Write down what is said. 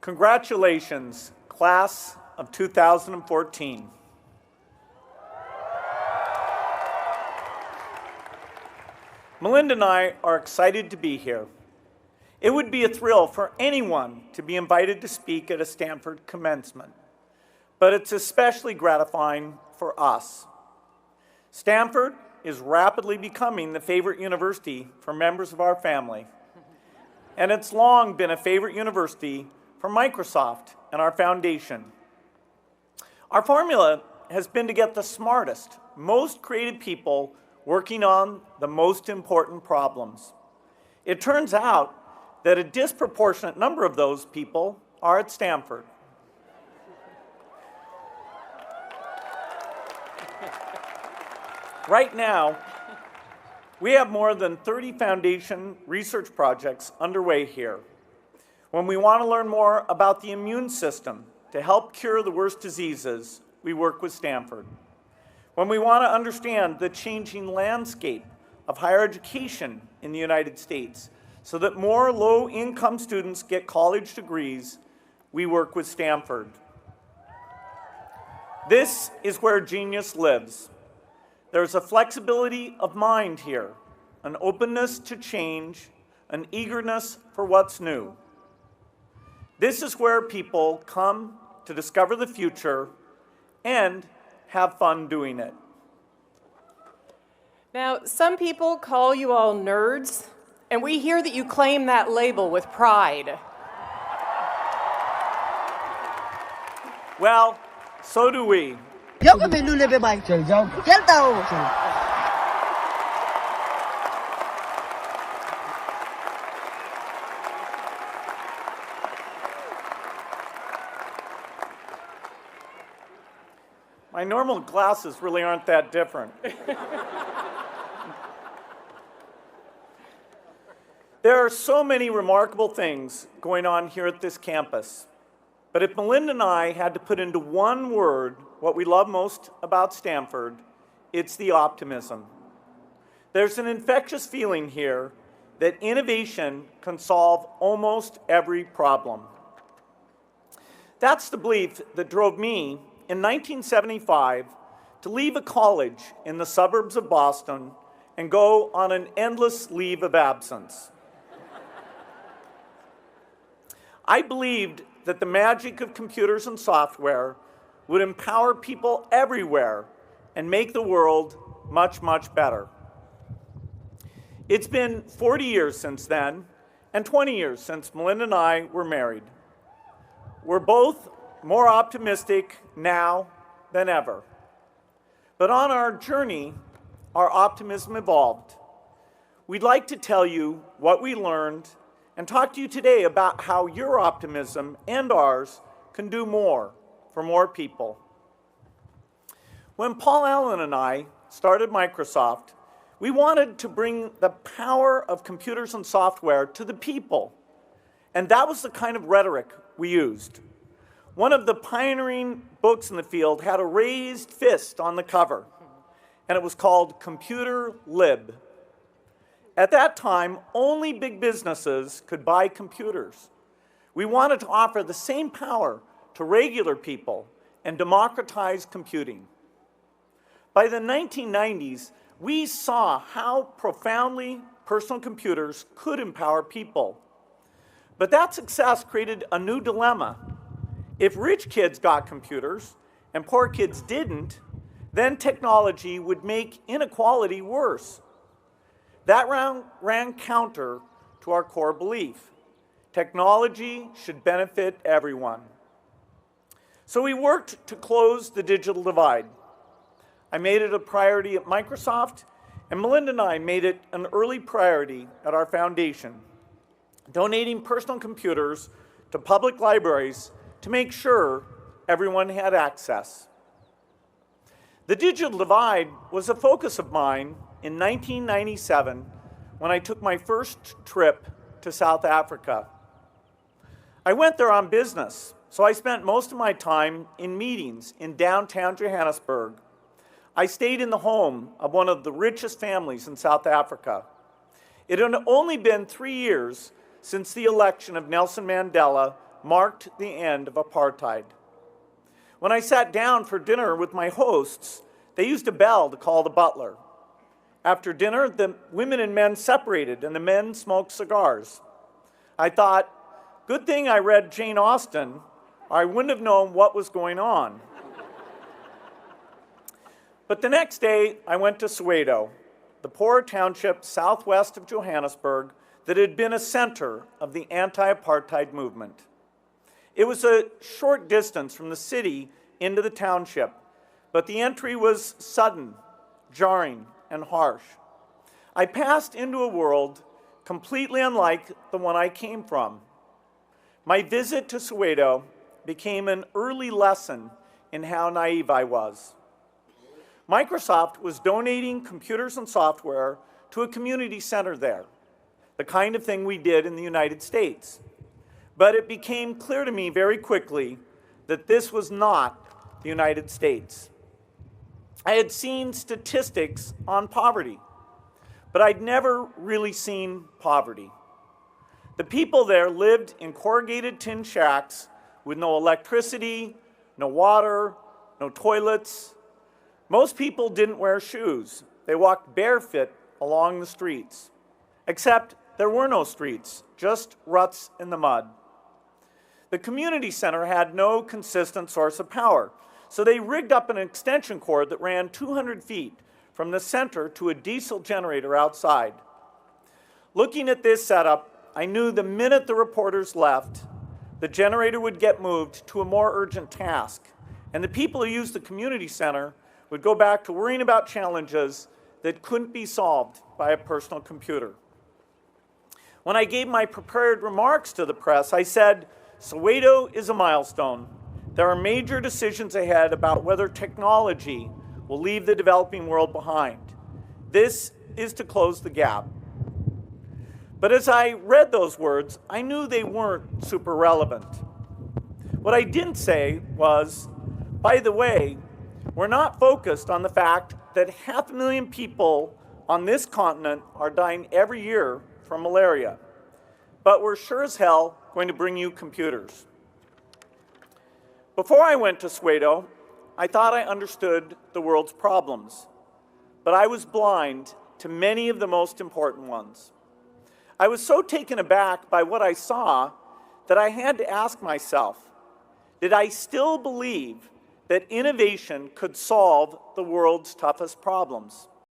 Congratulations, class of 2014. Melinda and I are excited to be here. It would be a thrill for anyone to be invited to speak at a Stanford commencement, but it's especially gratifying for us. Stanford is rapidly becoming the favorite university for members of our family, and it's long been a favorite university for Microsoft and our foundation. Our formula has been to get the smartest, most creative people working on the most important problems. It turns out that a disproportionate number of those people are at Stanford. Right now, we have more than 30 foundation research projects underway here. When we want to learn more about the immune system to help cure the worst diseases, we work with Stanford. When we want to understand the changing landscape of higher education in the United States so that more low-income students get college degrees, we work with Stanford. This is where genius lives. There's a flexibility of mind here, an openness to change, an eagerness for what's new. This is where people come to discover the future and have fun doing it. Now, some people call you all nerds, and we hear that you claim that label with pride. Well, so do we. My normal glasses really aren't that different. There are so many remarkable things going on here at this campus. But if Melinda and I had to put into one word what we love most about Stanford, it's the optimism. There's an infectious feeling here that innovation can solve almost every problem. That's the belief that drove me in 1975 to leave a college in the suburbs of Boston and go on an endless leave of absence. I believed that the magic of computers and software would empower people everywhere and make the world much, much better. It's been 40 years since then, and 20 years since Melinda and I were married. We're both more optimistic now than ever. But on our journey, our optimism evolved. We'd like to tell you what we learned and talk to you today about how your optimism and ours can do more for more people. When Paul Allen and I started Microsoft, we wanted to bring the power of computers and software to the people. And that was the kind of rhetoric we used. One of the pioneering books in the field had a raised fist on the cover, and it was called Computer Lib. At that time, only big businesses could buy computers. We wanted to offer the same power to regular people and democratize computing. By the 1990s, we saw how profoundly personal computers could empower people. But that success created a new dilemma. If rich kids got computers and poor kids didn't, then technology would make inequality worse. That ran counter to our core belief. Technology should benefit everyone. So we worked to close the digital divide. I made it a priority at Microsoft, and Melinda and I made it an early priority at our foundation, donating personal computers to public libraries to make sure everyone had access. The digital divide was a focus of mine in 1997 when I took my first trip to South Africa. I went there on business, so I spent most of my time in meetings in downtown Johannesburg. I stayed in the home of one of the richest families in South Africa. It had only been 3 years since the election of Nelson Mandela marked the end of apartheid. When I sat down for dinner with my hosts, they used a bell to call the butler. After dinner, the women and men separated and the men smoked cigars. I thought, good thing I read Jane Austen, or I wouldn't have known what was going on. But the next day, I went to Soweto, the poor township southwest of Johannesburg that had been a center of the anti-apartheid movement. It was a short distance from the city into the township, but the entry was sudden, jarring, and harsh. I passed into a world completely unlike the one I came from. My visit to Soweto became an early lesson in how naive I was. Microsoft was donating computers and software to a community center there, the kind of thing we did in the United States. But it became clear to me very quickly that this was not the United States. I had seen statistics on poverty, but I'd never really seen poverty. The people there lived in corrugated tin shacks with no electricity, no water, no toilets. Most people didn't wear shoes. They walked barefoot along the streets. Except there were no streets, just ruts in the mud. The community center had no consistent source of power, so they rigged up an extension cord that ran 200 feet from the center to a diesel generator outside. Looking at this setup, I knew the minute the reporters left, the generator would get moved to a more urgent task, and the people who used the community center would go back to worrying about challenges that couldn't be solved by a personal computer. When I gave my prepared remarks to the press, I said, Soweto is a milestone. There are major decisions ahead about whether technology will leave the developing world behind. This is to close the gap. But as I read those words, I knew they weren't super relevant. What I didn't say was, by the way, we're not focused on the fact that 500,000 people on this continent are dying every year from malaria. But we're sure as hell going to bring you computers. Before I went to Soweto, I thought I understood the world's problems, but I was blind to many of the most important ones. I was so taken aback by what I saw that I had to ask myself, did I still believe that innovation could solve the world's toughest problems?